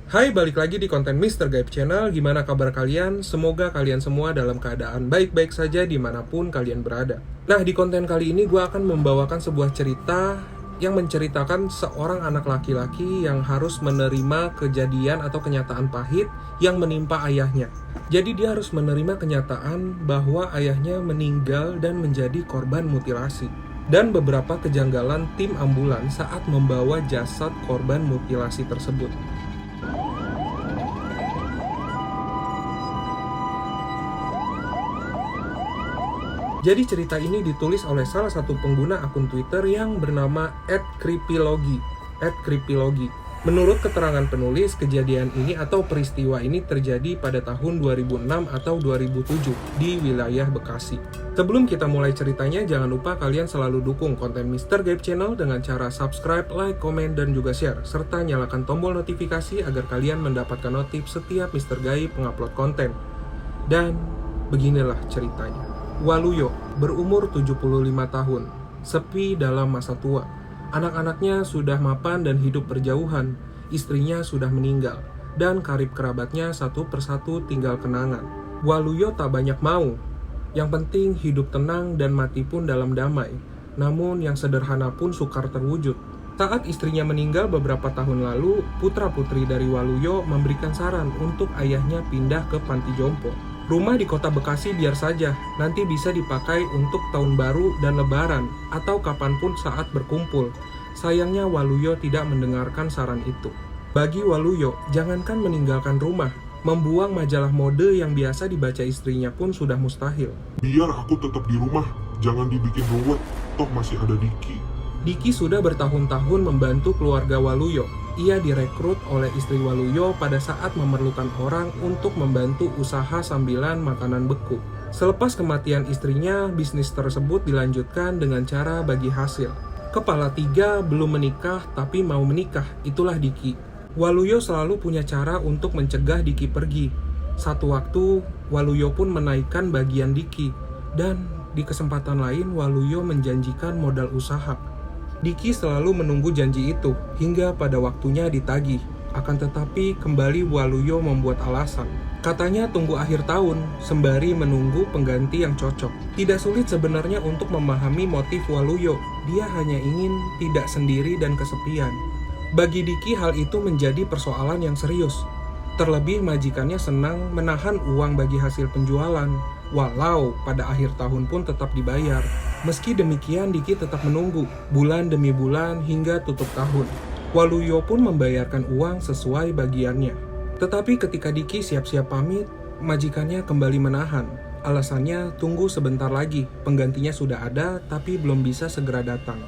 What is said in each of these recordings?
Hai, balik lagi di konten Mr. Gaib Channel. Gimana kabar kalian? Semoga kalian semua dalam keadaan baik-baik saja dimanapun kalian berada. Nah, di konten kali ini gue akan membawakan sebuah cerita yang menceritakan seorang anak laki-laki yang harus menerima kejadian atau kenyataan pahit yang menimpa ayahnya. Jadi dia harus menerima kenyataan bahwa ayahnya meninggal dan menjadi korban mutilasi. Dan beberapa kejanggalan tim ambulans saat membawa jasad korban mutilasi tersebut. Jadi cerita ini ditulis oleh salah satu pengguna akun Twitter yang bernama @creepylogy. Menurut keterangan penulis, kejadian ini atau peristiwa ini terjadi pada tahun 2006 atau 2007 di wilayah Bekasi. Sebelum kita mulai ceritanya, jangan lupa kalian selalu dukung konten Mr. Gaib Channel dengan cara subscribe, like, komen, dan juga share, serta nyalakan tombol notifikasi agar kalian mendapatkan notif setiap Mr. Gaib mengupload konten. Dan beginilah ceritanya. Waluyo berumur 75 tahun, sepi dalam masa tua. Anak-anaknya sudah mapan dan hidup berjauhan, istrinya sudah meninggal, dan karib kerabatnya satu persatu tinggal kenangan. Waluyo tak banyak mau, yang penting hidup tenang dan mati pun dalam damai. Namun yang sederhana pun sukar terwujud. Saat istrinya meninggal beberapa tahun lalu, putra-putri dari Waluyo memberikan saran untuk ayahnya pindah ke panti jompo. Rumah di kota Bekasi biar saja, nanti bisa dipakai untuk tahun baru dan lebaran, atau kapanpun saat berkumpul. Sayangnya Waluyo tidak mendengarkan saran itu. Bagi Waluyo, jangankan meninggalkan rumah, membuang majalah mode yang biasa dibaca istrinya pun sudah mustahil. Biar aku tetap di rumah, jangan dibikin ruwet, toh masih ada Diki. Diki sudah bertahun-tahun membantu keluarga Waluyo. Ia direkrut oleh istri Waluyo pada saat memerlukan orang untuk membantu usaha sambilan makanan beku. Selepas kematian istrinya, bisnis tersebut dilanjutkan dengan cara bagi hasil. Kepala tiga belum menikah tapi mau menikah, itulah Diki. Waluyo selalu punya cara untuk mencegah Diki pergi. Satu waktu, Waluyo pun menaikkan bagian Diki. Dan di kesempatan lain, Waluyo menjanjikan modal usaha. Diki selalu menunggu janji itu hingga pada waktunya ditagih. Akan tetapi kembali Waluyo membuat alasan. Katanya tunggu akhir tahun sembari menunggu pengganti yang cocok. Tidak sulit sebenarnya untuk memahami motif Waluyo. Dia hanya ingin tidak sendiri dan kesepian. Bagi Diki hal itu menjadi persoalan yang serius. Terlebih majikannya senang menahan uang bagi hasil penjualan. Walau pada akhir tahun pun tetap dibayar. Meski demikian, Diki tetap menunggu bulan demi bulan hingga tutup tahun. Waluyo pun membayarkan uang sesuai bagiannya. Tetapi ketika Diki siap-siap pamit, majikannya kembali menahan. Alasannya tunggu sebentar lagi, penggantinya sudah ada tapi belum bisa segera datang.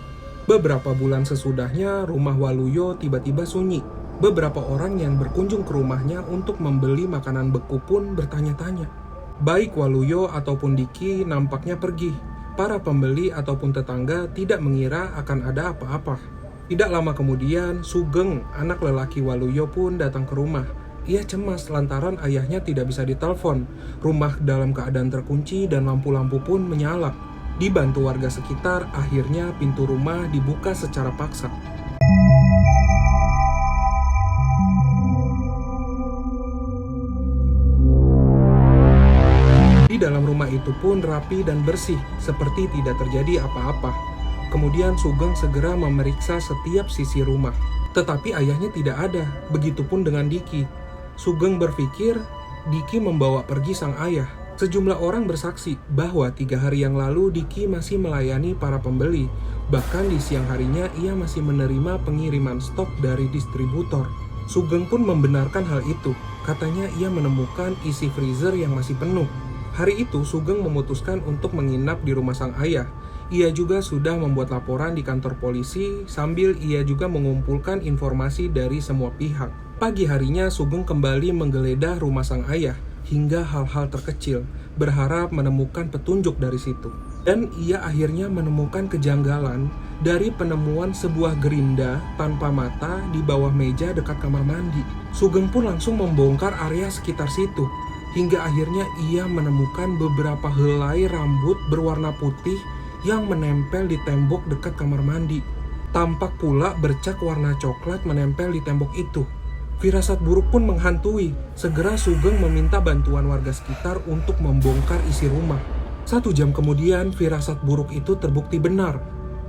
Beberapa bulan sesudahnya, rumah Waluyo tiba-tiba sunyi. Beberapa orang yang berkunjung ke rumahnya untuk membeli makanan beku pun bertanya-tanya. Baik Waluyo ataupun Diki nampaknya pergi. Para pembeli ataupun tetangga tidak mengira akan ada apa-apa. Tidak lama kemudian, Sugeng, anak lelaki Waluyo pun datang ke rumah. Ia cemas lantaran ayahnya tidak bisa ditelepon. Rumah dalam keadaan terkunci dan lampu-lampu pun menyala. Dibantu warga sekitar, akhirnya pintu rumah dibuka secara paksa. Di dalam rumah itu pun rapi dan bersih, seperti tidak terjadi apa-apa. Kemudian Sugeng segera memeriksa setiap sisi rumah. Tetapi ayahnya tidak ada, begitupun dengan Diki. Sugeng berpikir Diki membawa pergi sang ayah. Sejumlah orang bersaksi bahwa 3 hari yang lalu Diki masih melayani para pembeli. Bahkan di siang harinya ia masih menerima pengiriman stok dari distributor. Sugeng pun membenarkan hal itu. Katanya ia menemukan isi freezer yang masih penuh. Hari itu Sugeng memutuskan untuk menginap di rumah sang ayah. Ia juga sudah membuat laporan di kantor polisi sambil ia juga mengumpulkan informasi dari semua pihak. Pagi harinya Sugeng kembali menggeledah rumah sang ayah hingga hal-hal terkecil, berharap menemukan petunjuk dari situ. Dan ia akhirnya menemukan kejanggalan dari penemuan sebuah gerinda tanpa mata di bawah meja dekat kamar mandi. Sugeng pun langsung membongkar area sekitar situ. Hingga akhirnya ia menemukan beberapa helai rambut berwarna putih yang menempel di tembok dekat kamar mandi. Tampak pula bercak warna coklat menempel di tembok itu. Firasat buruk pun menghantui. Segera Sugeng meminta bantuan warga sekitar untuk membongkar isi rumah. 1 jam kemudian, firasat buruk itu terbukti benar.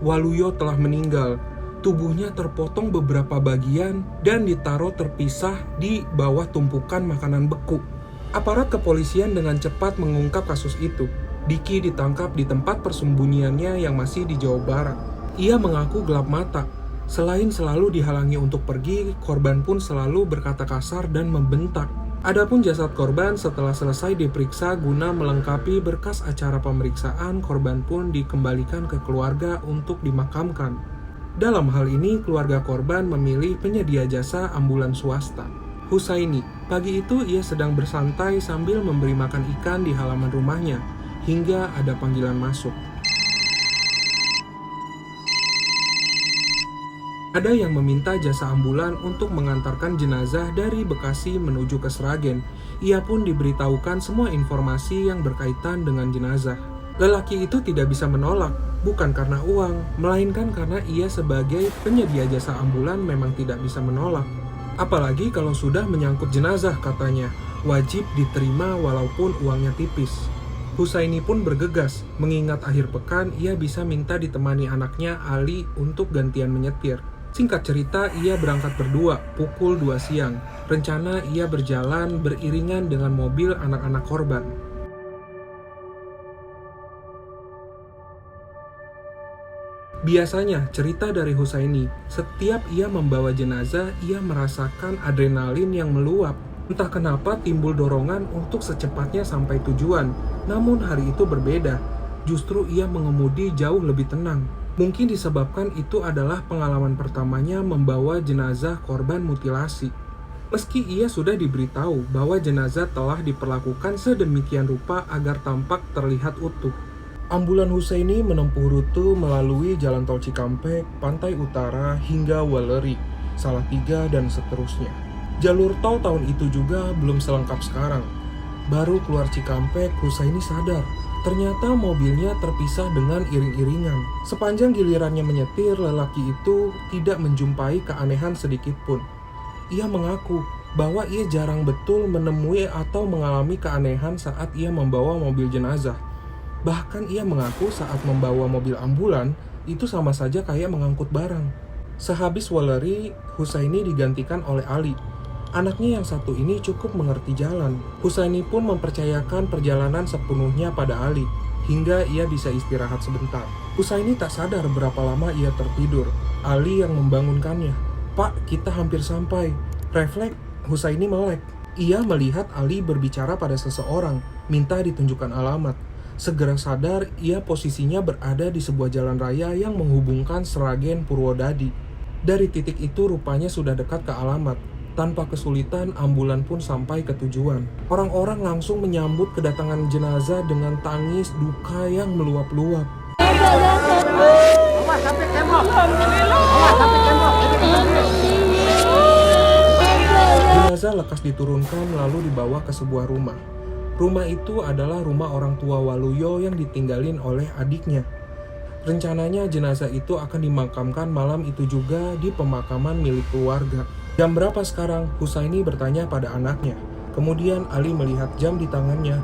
Waluyo telah meninggal. Tubuhnya terpotong beberapa bagian dan ditaruh terpisah di bawah tumpukan makanan beku. Aparat kepolisian dengan cepat mengungkap kasus itu. Diki ditangkap di tempat persembunyiannya yang masih di Jawa Barat. Ia mengaku gelap mata. Selain selalu dihalangi untuk pergi, korban pun selalu berkata kasar dan membentak. Adapun jasad korban setelah selesai diperiksa guna melengkapi berkas acara pemeriksaan, korban pun dikembalikan ke keluarga untuk dimakamkan. Dalam hal ini, keluarga korban memilih penyedia jasa ambulans swasta. Husaini, pagi itu ia sedang bersantai sambil memberi makan ikan di halaman rumahnya, hingga ada panggilan masuk. Ada yang meminta jasa ambulan untuk mengantarkan jenazah dari Bekasi menuju ke Sragen. Ia pun diberitahukan semua informasi yang berkaitan dengan jenazah. Lelaki itu tidak bisa menolak, bukan karena uang, melainkan karena ia sebagai penyedia jasa ambulan memang tidak bisa menolak. Apalagi kalau sudah menyangkut jenazah, katanya, wajib diterima walaupun uangnya tipis. Husaini pun bergegas, mengingat akhir pekan ia bisa minta ditemani anaknya Ali untuk gantian menyetir. Singkat cerita, ia berangkat berdua pukul 2 siang. Rencana ia berjalan beriringan dengan mobil anak-anak korban. Biasanya, cerita dari Husaini, setiap ia membawa jenazah, ia merasakan adrenalin yang meluap. Entah kenapa timbul dorongan untuk secepatnya sampai tujuan. Namun hari itu berbeda. Justru ia mengemudi jauh lebih tenang. Mungkin disebabkan itu adalah pengalaman pertamanya membawa jenazah korban mutilasi. Meski ia sudah diberitahu bahwa jenazah telah diperlakukan sedemikian rupa agar tampak terlihat utuh. Ambulan Husaini menempuh rute melalui Jalan Tol Cikampek, Pantai Utara, hingga Weleri, Salatiga, dan seterusnya. Jalur tol tahun itu juga belum selengkap sekarang. Baru keluar Cikampek, Husaini sadar. Ternyata mobilnya terpisah dengan iring-iringan. Sepanjang gilirannya menyetir, lelaki itu tidak menjumpai keanehan sedikit pun. Ia mengaku bahwa ia jarang betul menemui atau mengalami keanehan saat ia membawa mobil jenazah. Bahkan ia mengaku saat membawa mobil ambulan, itu sama saja kayak mengangkut barang. Sehabis Weleri, Husaini digantikan oleh Ali. Anaknya yang satu ini cukup mengerti jalan. Husaini pun mempercayakan perjalanan sepenuhnya pada Ali, hingga ia bisa istirahat sebentar. Husaini tak sadar berapa lama ia tertidur. Ali yang membangunkannya. "Pak, kita hampir sampai." Refleks, Husaini melek. Ia melihat Ali berbicara pada seseorang, minta ditunjukkan alamat. Segera sadar, ia posisinya berada di sebuah jalan raya yang menghubungkan Sragen Purwodadi. Dari titik itu rupanya sudah dekat ke alamat. Tanpa kesulitan, ambulan pun sampai ke tujuan. Orang-orang langsung menyambut kedatangan jenazah dengan tangis duka yang meluap-luap. Jenazah lekas diturunkan lalu dibawa ke sebuah rumah. Rumah itu adalah rumah orang tua Waluyo yang ditinggalin oleh adiknya. Rencananya jenazah itu akan dimakamkan malam itu juga di pemakaman milik keluarga. Jam berapa sekarang? Husaini bertanya pada anaknya. Kemudian Ali melihat jam di tangannya.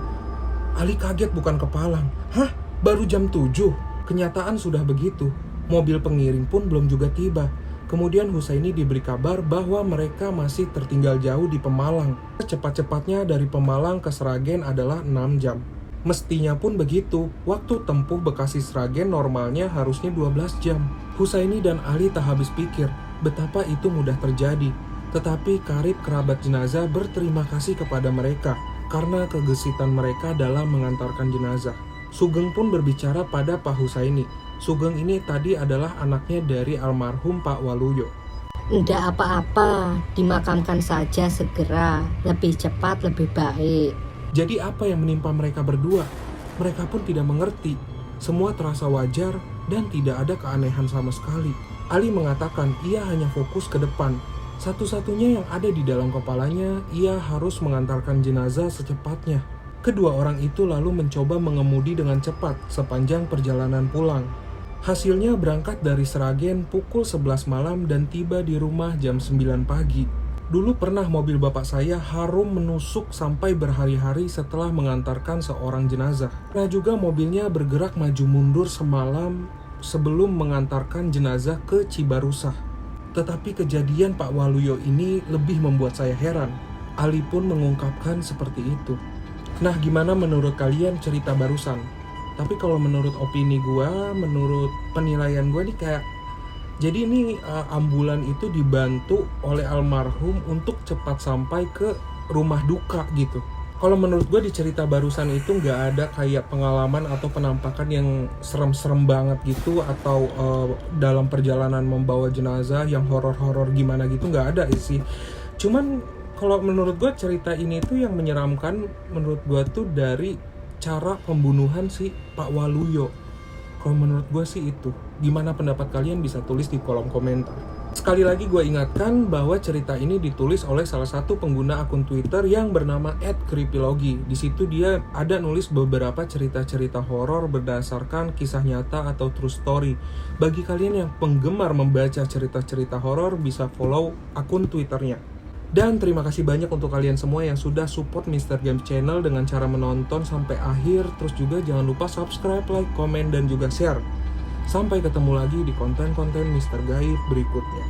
Ali kaget bukan kepalang. Hah? Baru jam 7? Kenyataan sudah begitu. Mobil pengiring pun belum juga tiba. Kemudian Husaini diberi kabar bahwa mereka masih tertinggal jauh di Pemalang. Cepat-cepatnya dari Pemalang ke Sragen adalah 6 jam. Mestinya pun begitu. Waktu tempuh Bekasi Sragen normalnya harusnya 12 jam. Husaini dan Ali tak habis pikir betapa itu mudah terjadi. Tetapi karib kerabat jenazah berterima kasih kepada mereka karena kegesitan mereka dalam mengantarkan jenazah. Sugeng pun berbicara pada Pak Husaini. Sugeng ini tadi adalah anaknya dari almarhum Pak Waluyo. Nggak apa-apa, dimakamkan saja segera. Lebih cepat, lebih baik. Jadi apa yang menimpa mereka berdua? Mereka pun tidak mengerti. Semua terasa wajar dan tidak ada keanehan sama sekali. Ali mengatakan ia hanya fokus ke depan. Satu-satunya yang ada di dalam kepalanya, ia harus mengantarkan jenazah secepatnya. Kedua orang itu lalu mencoba mengemudi dengan cepat sepanjang perjalanan pulang. Hasilnya berangkat dari Sragen pukul 11 malam dan tiba di rumah jam 9 pagi. Dulu pernah mobil bapak saya harum menusuk sampai berhari-hari setelah mengantarkan seorang jenazah. Pernah juga mobilnya bergerak maju mundur semalam sebelum mengantarkan jenazah ke Cibarusah. Tetapi kejadian Pak Waluyo ini lebih membuat saya heran. Ali pun mengungkapkan seperti itu. Nah, gimana menurut kalian cerita barusan? Tapi kalau menurut opini gue, menurut penilaian gue nih kayak, jadi ini ambulan itu dibantu oleh almarhum untuk cepat sampai ke rumah duka gitu. Kalau menurut gue di cerita barusan itu nggak ada kayak pengalaman atau penampakan yang serem-serem banget gitu, atau dalam perjalanan membawa jenazah yang horor-horor gimana gitu, nggak ada sih. Cuman kalau menurut gue cerita ini tuh yang menyeramkan menurut gue tuh dari cara pembunuhan si Pak Waluyo. Kalau menurut gue sih itu. Gimana pendapat kalian bisa tulis di kolom komentar. Sekali lagi gue ingatkan bahwa cerita ini ditulis oleh salah satu pengguna akun Twitter yang bernama @creepylogy. Di situ dia ada nulis beberapa cerita-cerita horor berdasarkan kisah nyata atau true story. Bagi kalian yang penggemar membaca cerita-cerita horor bisa follow akun Twitternya. Dan terima kasih banyak untuk kalian semua yang sudah support Mr. Games Channel dengan cara menonton sampai akhir. Terus juga jangan lupa subscribe, like, komen, dan juga share. Sampai ketemu lagi di konten-konten Mr. Gaib berikutnya.